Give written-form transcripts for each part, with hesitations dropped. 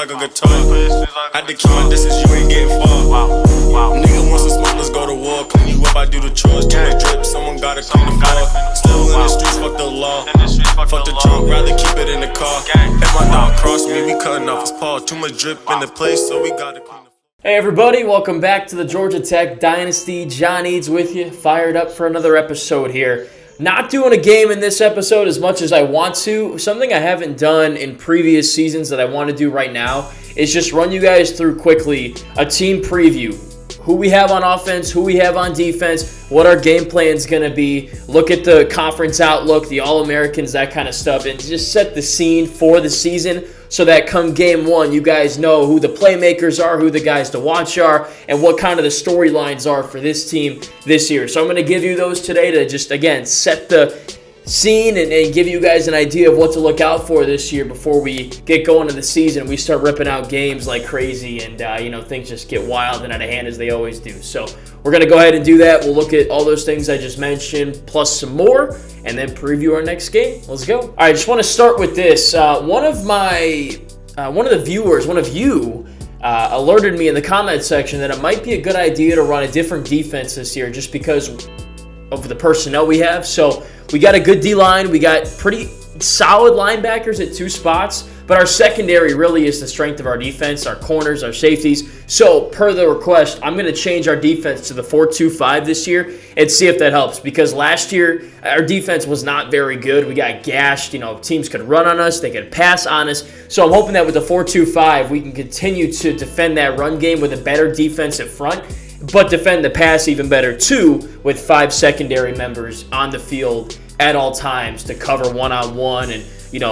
like a guitar. Had to keep my distance, you ain't getting far. Nigga wants to smoke, let's go to war. Clean you up, I do the chores. Too much drip, someone gotta clean the floor. Still in the streets, fuck the law. Fuck the trunk, rather keep it in the car. If my dog cross me, we cutting off his paw. Too much drip in the place, so we gotta clean the floor. Hey everybody, welcome back to the Georgia Tech Dynasty. John Eads with you, fired up for another episode here. Not doing a game in this episode as much as I want to. Something I haven't done in previous seasons that I want to do right now is just run you guys through quickly a team preview. Who we have on offense, who we have on defense, what our game plan is going to be, look at the conference outlook, the All-Americans, that kind of stuff, and just set the scene for the season so that come game one, you guys know who the playmakers are, who the guys to watch are, and what kind of the storylines are for this team this year. So I'm going to give you those today to just, again, set the scene and give you guys an idea of what to look out for this year before we get going to the season. We start ripping out games like crazy and, things just get wild and out of hand as they always do. So we're going to go ahead and do that. We'll look at all those things I just mentioned plus some more and then preview our next game. Let's go. All right, I just want to start with this. One of you alerted me in the comments section that it might be a good idea to run a different defense this year just because of the personnel we have. So we got a good D-line. We got pretty solid linebackers at two spots, but our secondary really is the strength of our defense, our corners, our safeties. So per the request, I'm going to change our defense to the 4-2-5 this year and see if that helps, because last year our defense was not very good. We got gashed. Teams could run on us. They could pass on us. So I'm hoping that with the 4-2-5, we can continue to defend that run game with a better defensive front, but defend the pass even better too, with 5 secondary members on the field at all times to cover one-on-one and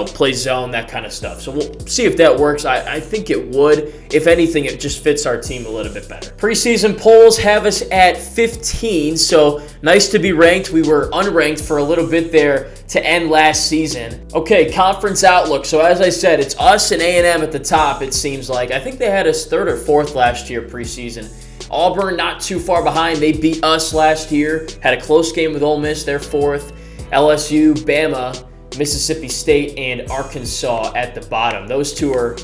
play zone, that kind of stuff. So we'll see if that works. I think it would. If anything, it just fits our team a little bit better. Preseason polls have us at 15, so nice to be ranked. We were unranked for a little bit there to end last season. Okay, conference outlook. So as I said, it's us and A&M at the top, it seems like. I think they had us 3rd or 4th last year preseason. Auburn not too far behind. They beat us last year. Had a close game with Ole Miss. They're 4th. LSU, Bama, Mississippi State, and Arkansas at the bottom. Those two are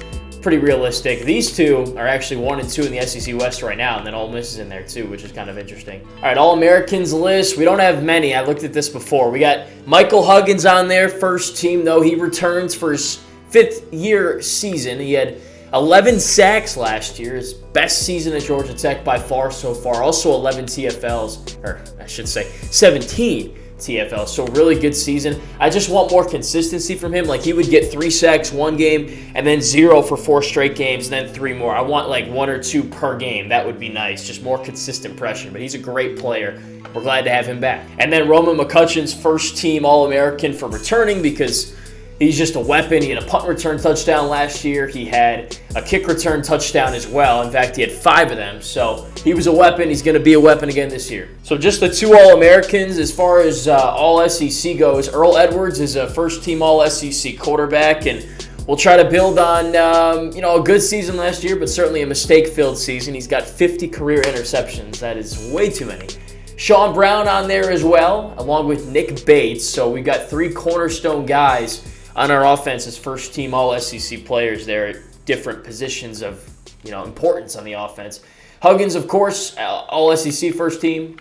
pretty realistic. These two are actually 1 and 2 in the SEC West right now, and then Ole Miss is in there too, which is kind of interesting. All right, All-Americans list. We don't have many. I looked at this before. We got Michael Huggins on there, first team, though. He returns for his 5th-year season. He had 11 sacks last year, his best season at Georgia Tech by far so far. Also 11 TFLs, or I should say 17 TFLs, so really good season. I just want more consistency from him. Like, he would get 3 sacks one game and then 0 for 4 straight games and then 3 more. I want like 1 or 2 per game. That would be nice, just more consistent pressure. But he's a great player. We're glad to have him back. And then Roman McCutcheon's first team All-American for returning, because he's just a weapon. He had a punt return touchdown last year. He had a kick return touchdown as well. In fact, he had 5 of them. So he was a weapon. He's going to be a weapon again this year. So just the 2 All-Americans. As far as All-SEC goes, Earl Edwards is a first-team All-SEC quarterback, and we'll try to build on a good season last year, but certainly a mistake-filled season. He's got 50 career interceptions. That is way too many. Sean Brown on there as well, along with Nick Bates. So we've got 3 cornerstone guys on our offense as first-team All-SEC players there at different positions of importance on the offense. Huggins, of course, All-SEC first team,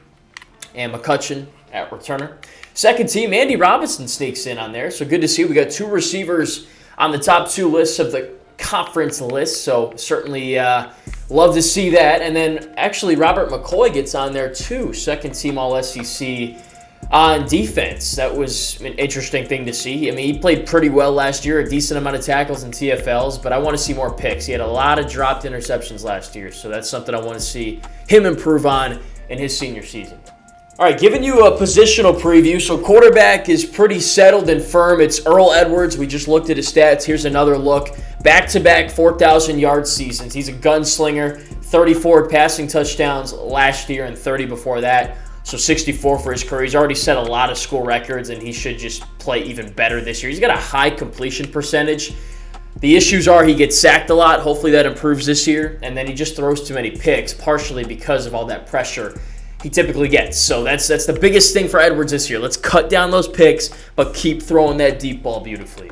and McCutcheon at returner. Second team, Andy Robinson sneaks in on there, so good to see. We got 2 receivers on the top 2 lists of the conference list, so certainly love to see that. And then actually Robert McCoy gets on there too, second team All-SEC on defense. That was an interesting thing to see. I mean, he played pretty well last year, a decent amount of tackles and TFLs, but I want to see more picks. He had a lot of dropped interceptions last year, so that's something I want to see him improve on in his senior season. All right, giving you a positional preview. So quarterback is pretty settled and firm. It's Earl Edwards. We just looked at his stats. Here's another look. Back-to-back 4,000-yard seasons. He's a gunslinger. 34 passing touchdowns last year and 30 before that. So 64 for his career. He's already set a lot of school records, and he should just play even better this year. He's got a high completion percentage. The issues are he gets sacked a lot. Hopefully that improves this year. And then he just throws too many picks, partially because of all that pressure he typically gets. So that's the biggest thing for Edwards this year. Let's cut down those picks, but keep throwing that deep ball beautifully.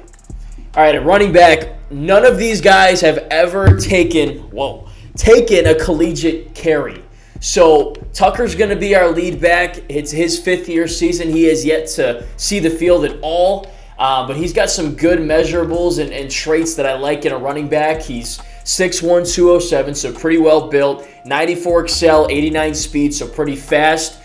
All right, at running back, none of these guys have ever taken a collegiate carry. So Tucker's going to be our lead back. It's his 5th-year season. He has yet to see the field at all, but he's got some good measurables and traits that I like in a running back. He's 6'1", 207, so pretty well built. 94 excel, 89 speed, so pretty fast.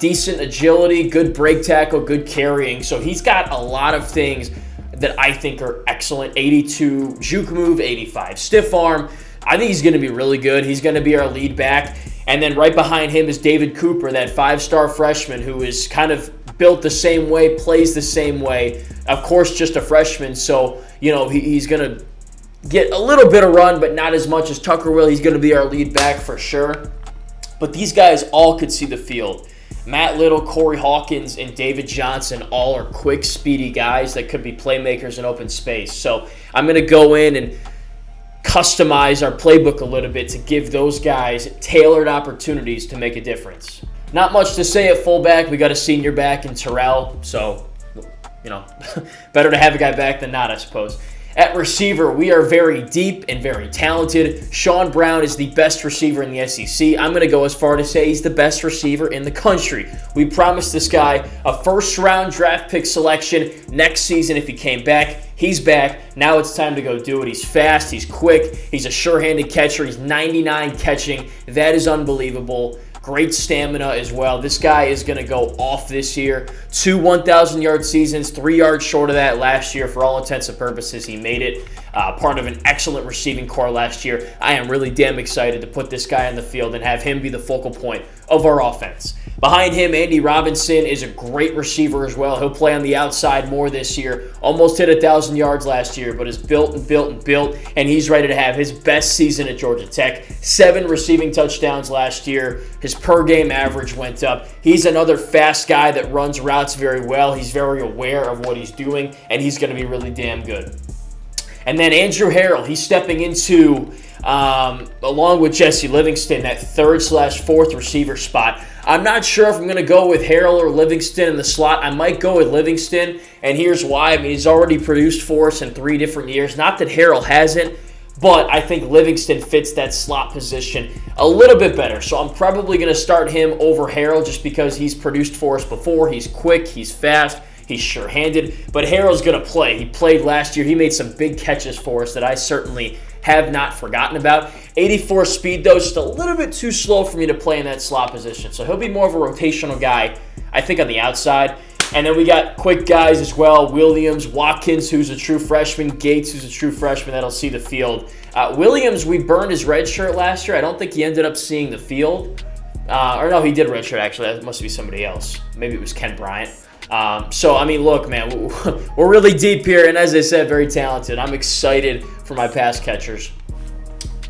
Decent agility, good break tackle, good carrying. So he's got a lot of things that I think are excellent. 82 juke move, 85 stiff arm. I think he's going to be really good. He's going to be our lead back. And then right behind him is David Cooper, that 5-star freshman who is kind of built the same way, plays the same way. Of course, just a freshman, so he's going to get a little bit of run, but not as much as Tucker will. He's going to be our lead back for sure. But these guys all could see the field. Matt Little, Corey Hawkins, and David Johnson all are quick, speedy guys that could be playmakers in open space. So I'm going to go in and customize our playbook a little bit to give those guys tailored opportunities to make a difference. Not much to say at fullback. We got a senior back in Terrell, so better to have a guy back than not, I suppose. At receiver, we are very deep and very talented. Sean Brown is the best receiver in the SEC. I'm going to go as far to say he's the best receiver in the country. We promised this guy a first-round draft pick selection next season if he came back. He's back. Now it's time to go do it. He's fast. He's quick. He's a sure-handed catcher. He's 99 catching. That is unbelievable. Great stamina as well. This guy is going to go off this year. 2 1,000-yard seasons, 3 yards short of that last year. For all intents and purposes, he made it. Part of an excellent receiving core last year. I am really damn excited to put this guy on the field and have him be the focal point of our offense. Behind him, Andy Robinson is a great receiver as well. He'll play on the outside more this year. Almost hit 1,000 yards last year, but is built, and he's ready to have his best season at Georgia Tech. 7 receiving touchdowns last year. His per-game average went up. He's another fast guy that runs routes very well. He's very aware of what he's doing, and he's going to be really damn good. And then Andrew Harrell, he's stepping into, along with Jesse Livingston, that 3rd/4th receiver spot. I'm not sure if I'm going to go with Harrell or Livingston in the slot. I might go with Livingston, and here's why. I mean, he's already produced for us in 3 different years. Not that Harrell hasn't, but I think Livingston fits that slot position a little bit better. So I'm probably going to start him over Harrell just because he's produced for us before. He's quick, he's fast, he's sure-handed, but Harrell's going to play. He played last year. He made some big catches for us that I certainly have not forgotten about. 84 speed, though, just a little bit too slow for me to play in that slot position. So he'll be more of a rotational guy, I think, on the outside. And then we got quick guys as well. Williams, Watkins, who's a true freshman. Gates, who's a true freshman that'll see the field. Williams, we burned his red shirt last year. I don't think he ended up seeing the field. Or no, he did red shirt, actually. That must be somebody else. Maybe it was Ken Bryant. So, I mean, look, man, we're really deep here, and as I said, very talented. I'm excited for my pass catchers.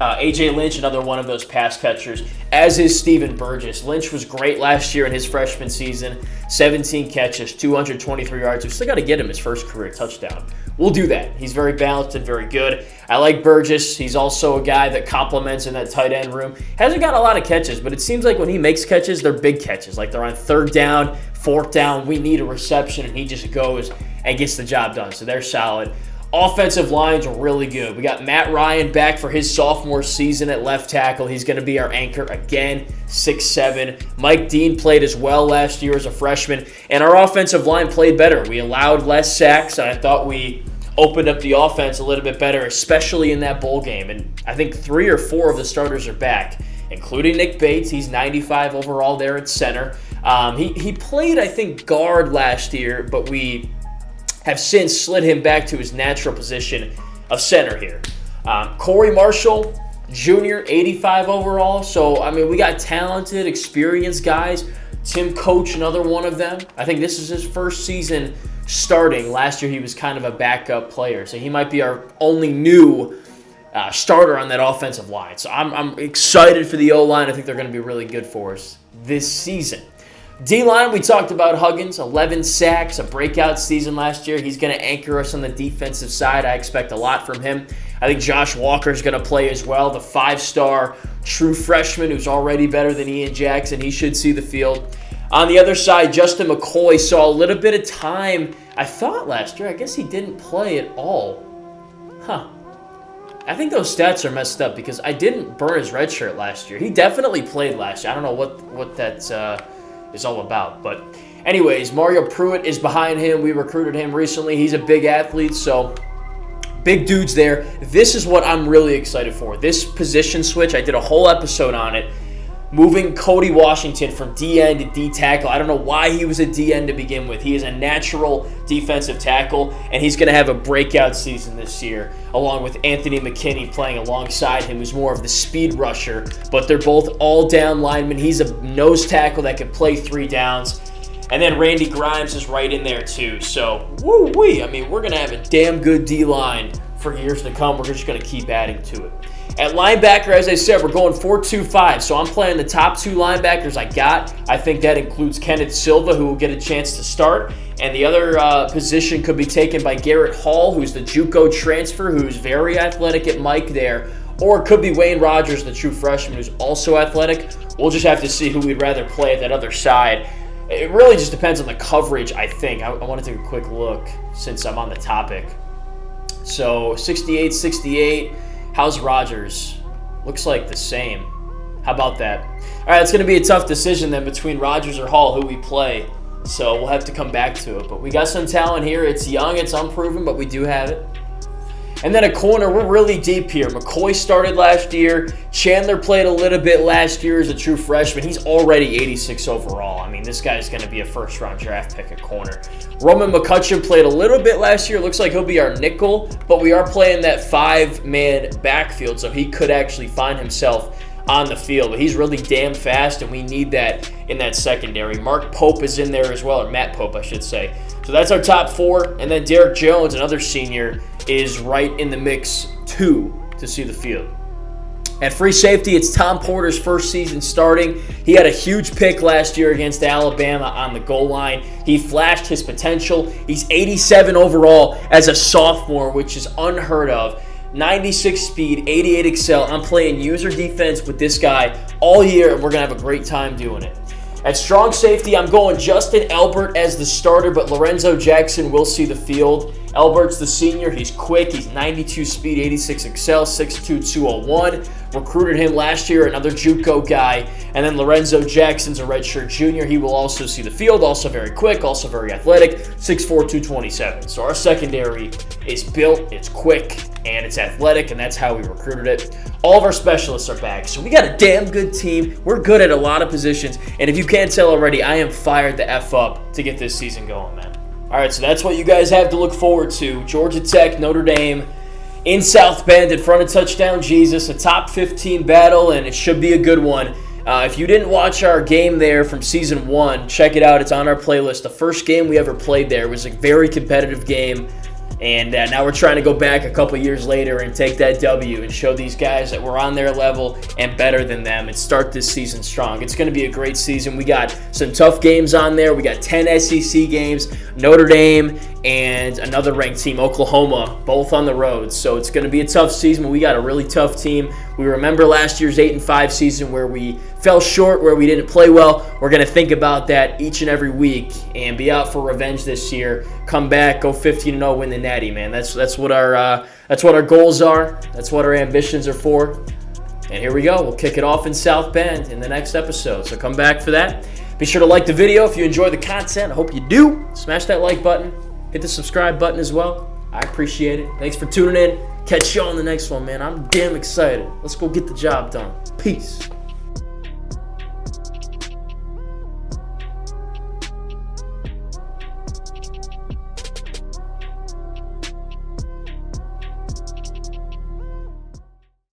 A.J. Lynch, another one of those pass catchers, as is Steven Burgess. Lynch was great last year in his freshman season. 17 catches, 223 yards. We've still got to get him his first career touchdown. We'll do that. He's very balanced and very good. I like Burgess. He's also a guy that complements in that tight end room. Hasn't got a lot of catches, but it seems like when he makes catches, they're big catches. Like they're on 3rd down, 4th down. We need a reception, and he just goes and gets the job done. So they're solid. Offensive lines are really good. We got Matt Ryan back for his sophomore season at left tackle. He's going to be our anchor again, 6'7". Mike Dean played as well last year as a freshman, and our offensive line played better. We allowed less sacks, and I thought we opened up the offense a little bit better, especially in that bowl game. And I think 3 or 4 of the starters are back, including Nick Bates. He's 95 overall there at center. He played, I think, guard last year, but we have since slid him back to his natural position of center here. Corey Marshall, Jr., 85 overall. So, I mean, we got talented, experienced guys. Tim Coach, another one of them. I think this is his first season starting. Last year, he was kind of a backup player. So he might be our only new starter on that offensive line. So I'm excited for the O-line. I think they're going to be really good for us this season. D-line, we talked about Huggins, 11 sacks, a breakout season last year. He's going to anchor us on the defensive side. I expect a lot from him. I think Josh Walker's going to play as well, the 5-star true freshman who's already better than Ian Jackson. He should see the field. On the other side, Justin McCoy saw a little bit of time, I thought, last year. I guess he didn't play at all. Huh. I think those stats are messed up because I didn't burn his red shirt last year. He definitely played last year. I don't know what that is all about. But anyways, Mario Pruitt is behind him. We recruited him recently. He's a big athlete, so big dudes there. This is what I'm really excited for. This position switch, I did a whole episode on it. Moving Cody Washington from D-end to D-tackle. I don't know why he was a D-end to begin with. He is a natural defensive tackle, and he's going to have a breakout season this year, along with Anthony McKinney playing alongside him, who's more of the speed rusher. But they're both all-down linemen. He's a nose tackle that can play 3 downs. And then Randy Grimes is right in there too. So, woo-wee. I mean, we're going to have a damn good D-line for years to come. We're just going to keep adding to it. At linebacker, as I said, we're going 4-2-5. So I'm playing the top 2 linebackers I got. I think that includes Kenneth Silva, who will get a chance to start. And the other position could be taken by Garrett Hall, who's the JUCO transfer, who's very athletic at Mike there. Or it could be Wayne Rogers, the true freshman, who's also athletic. We'll just have to see who we'd rather play at that other side. It really just depends on the coverage, I think. I want to take a quick look since I'm on the topic. So 68. How's Rogers? Looks like the same. How about that? All right, it's going to be a tough decision then between Rogers or Hall, who we play. So we'll have to come back to it. But we got some talent here. It's young, it's unproven, but we do have it. And then a corner, we're really deep here. McCoy started last year. Chandler played a little bit last year as a true freshman. He's already 86 overall. I mean, this guy's going to be a first-round draft pick at corner. Roman McCutcheon played a little bit last year. Looks like he'll be our nickel, but we are playing that 5-man backfield, so he could actually find himself on the field. But he's really damn fast, and we need that in that secondary. Mark Pope is in there as well, or Matt Pope, I should say. So that's our top 4. And then Derek Jones, another senior, is right in the mix too to see the field. At free safety, it's Tom Porter's first season starting. He had a huge pick last year against Alabama on the goal line. He flashed his potential. He's 87 overall as a sophomore, which is unheard of. 96 speed, 88 excel. I'm playing user defense with this guy all year, and we're going to have a great time doing it. At strong safety, I'm going Justin Elbert as the starter, but Lorenzo Jackson will see the field. Elbert's the senior. He's quick. He's 92 speed, 86 excel, 6'2", 201. Recruited him last year, another JUCO guy. And then Lorenzo Jackson's a redshirt junior. He will also see the field, also very quick, also very athletic, 6'4", 227. So our secondary is built, it's quick, and it's athletic, and that's how we recruited it. All of our specialists are back, so we got a damn good team. We're good at a lot of positions, and if you can't tell already, I am fired the F up to get this season going, man. All right, so that's what you guys have to look forward to. Georgia Tech, Notre Dame, in South Bend in front of Touchdown Jesus, a top 15 battle, and it should be a good one. If you didn't watch our game there from Season 1, check it out. It's on our playlist. The first game we ever played there was a very competitive game. And now we're trying to go back a couple years later and take that W and show these guys that we're on their level and better than them and start this season strong. It's going to be a great season. We got some tough games on there. We got 10 SEC games, Notre Dame, and another ranked team, Oklahoma, both on the road. So it's going to be a tough season, but we got a really tough team. We remember last year's 8-5 season where we fell short, where we didn't play well. We're going to think about that each and every week and be out for revenge this year. Come back, go 15-0, win the Natty, man. That's what our goals are. That's what our ambitions are for. And here we go. We'll kick it off in South Bend in the next episode. So come back for that. Be sure to like the video if you enjoy the content. I hope you do. Smash that like button. Hit the subscribe button as well. I appreciate it. Thanks for tuning in. Catch you on the next one, man. I'm damn excited. Let's go get the job done. Peace.